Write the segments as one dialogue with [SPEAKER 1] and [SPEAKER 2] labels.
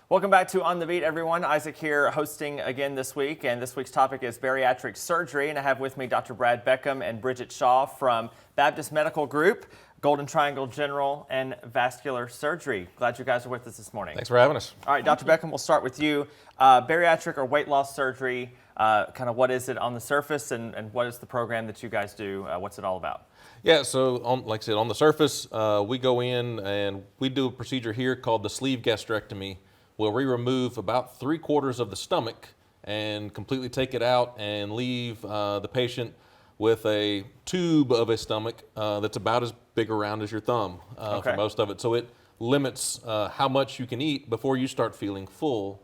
[SPEAKER 1] Welcome back to On the Beat, everyone. Isaac here hosting again this week, and this week's topic is bariatric surgery, and I have with me Dr. Brad Beckham and Bridgette Shaw from Baptist Medical Group, Golden Triangle General and Vascular Surgery. Glad you guys are with us this morning.
[SPEAKER 2] Thanks for having us.
[SPEAKER 1] All right, Dr. Beckham, we'll start with you. Bariatric or weight loss surgery, kind of what is it on the surface, and what is the program that you guys do? What's it all about?
[SPEAKER 2] Yeah, so like I said, on the surface, we go in and we do a procedure here called the sleeve gastrectomy, where we remove about 3/4 of the stomach and completely take it out and leave the patient with a tube of a stomach that's about as big around as your thumb for most of it. So it limits how much you can eat before you start feeling full.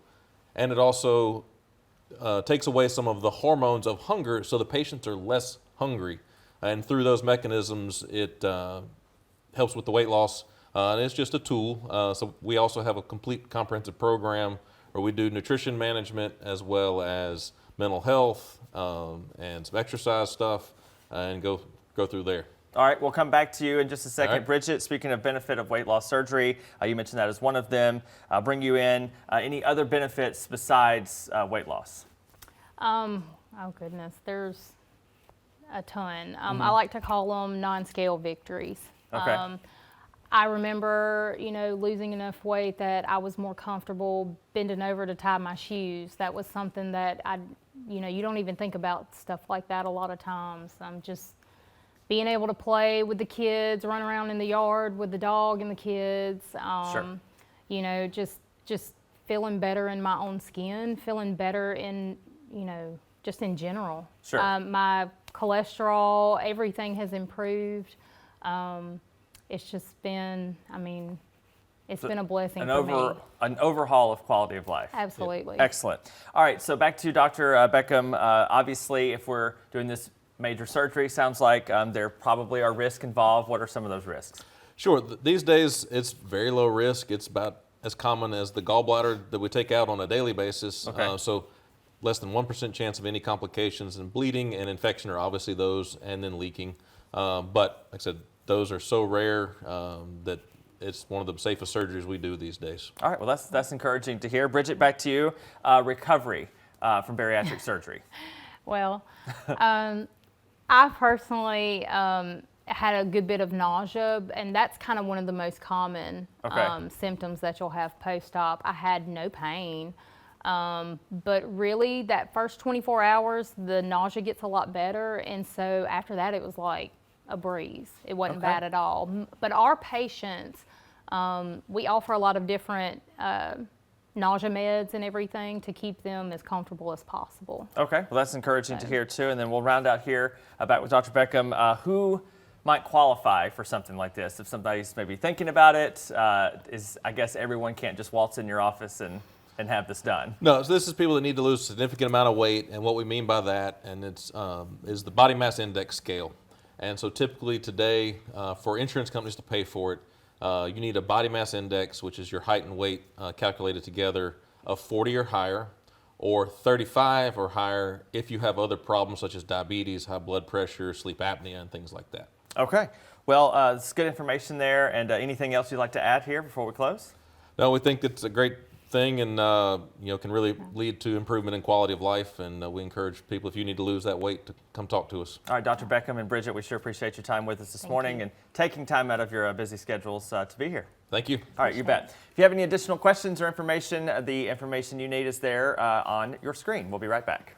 [SPEAKER 2] And it also takes away some of the hormones of hunger, so the patients are less hungry. And through those mechanisms, it helps with the weight loss. And it's just a tool. So we also have a complete comprehensive program where we do nutrition management as well as mental health and some exercise stuff, and go through there.
[SPEAKER 1] All right, we'll come back to you in just a second.
[SPEAKER 2] Right.
[SPEAKER 1] Bridgette, speaking of benefit of weight loss surgery, you mentioned that as one of them. I'll bring you in. Any other benefits besides weight loss?
[SPEAKER 3] Oh goodness, there's a ton. I like to call them non-scale victories.
[SPEAKER 1] Okay.
[SPEAKER 3] I remember, losing enough weight that I was more comfortable bending over to tie my shoes. That was something that you don't even think about stuff like that a lot of times. Just being able to play with the kids, run around in the yard with the dog and the kids.
[SPEAKER 1] Sure.
[SPEAKER 3] Just feeling better in my own skin, feeling better in, just in general.
[SPEAKER 1] Sure.
[SPEAKER 3] My cholesterol, everything has improved. It's just been, it's been a blessing for me.
[SPEAKER 1] An overhaul of quality of life.
[SPEAKER 3] Absolutely.
[SPEAKER 1] Yeah. Excellent. All right, so back to Dr. Beckham. Obviously, if we're doing this major surgery, sounds like there probably are risks involved. What are some of those risks?
[SPEAKER 2] Sure. These days, it's very low risk. It's about as common as the gallbladder that we take out on a daily basis.
[SPEAKER 1] Okay.
[SPEAKER 2] So less than 1% chance of any complications, and bleeding and infection are obviously those, and then leaking. But like I said, those are so rare that it's one of the safest surgeries we do these days.
[SPEAKER 1] All right, well, that's encouraging to hear. Bridgette, back to you. Recovery from bariatric surgery.
[SPEAKER 3] Well, I personally had a good bit of nausea, and that's kind of one of the most common symptoms that you'll have post-op. I had no pain, but really that first 24 hours, the nausea gets a lot better, and so after that it was like a breeze. It wasn't bad at all. But our patients, we offer a lot of different nausea meds and everything to keep them as comfortable as possible. Okay, well, that's encouraging to hear too. And then we'll round out here back with Dr. Beckham. Who might qualify for something like this? If somebody's maybe thinking about it, I guess everyone can't just waltz in your office and have this done.
[SPEAKER 2] No, so this is people that need to lose a significant amount of weight, and what we mean by that, and it's is the body mass index scale. And so typically today, for insurance companies to pay for it, you need a body mass index, which is your height and weight calculated together, of 40 or higher, or 35 or higher if you have other problems such as diabetes, high blood pressure, sleep apnea, and things like that.
[SPEAKER 1] Okay. Well, it's good information there. And anything else you'd like to add here before we close?
[SPEAKER 2] No, we think it's a great thing, and can really lead to improvement in quality of life, and we encourage people, if you need to lose that weight, to come talk to us.
[SPEAKER 1] All right, Dr. Beckham and Bridgette, we sure appreciate your time with us this morning and taking time out of your busy schedules to be here.
[SPEAKER 2] Thank you.
[SPEAKER 1] All right, you bet. If you have any additional questions or information, the information you need is there on your screen. We'll be right back.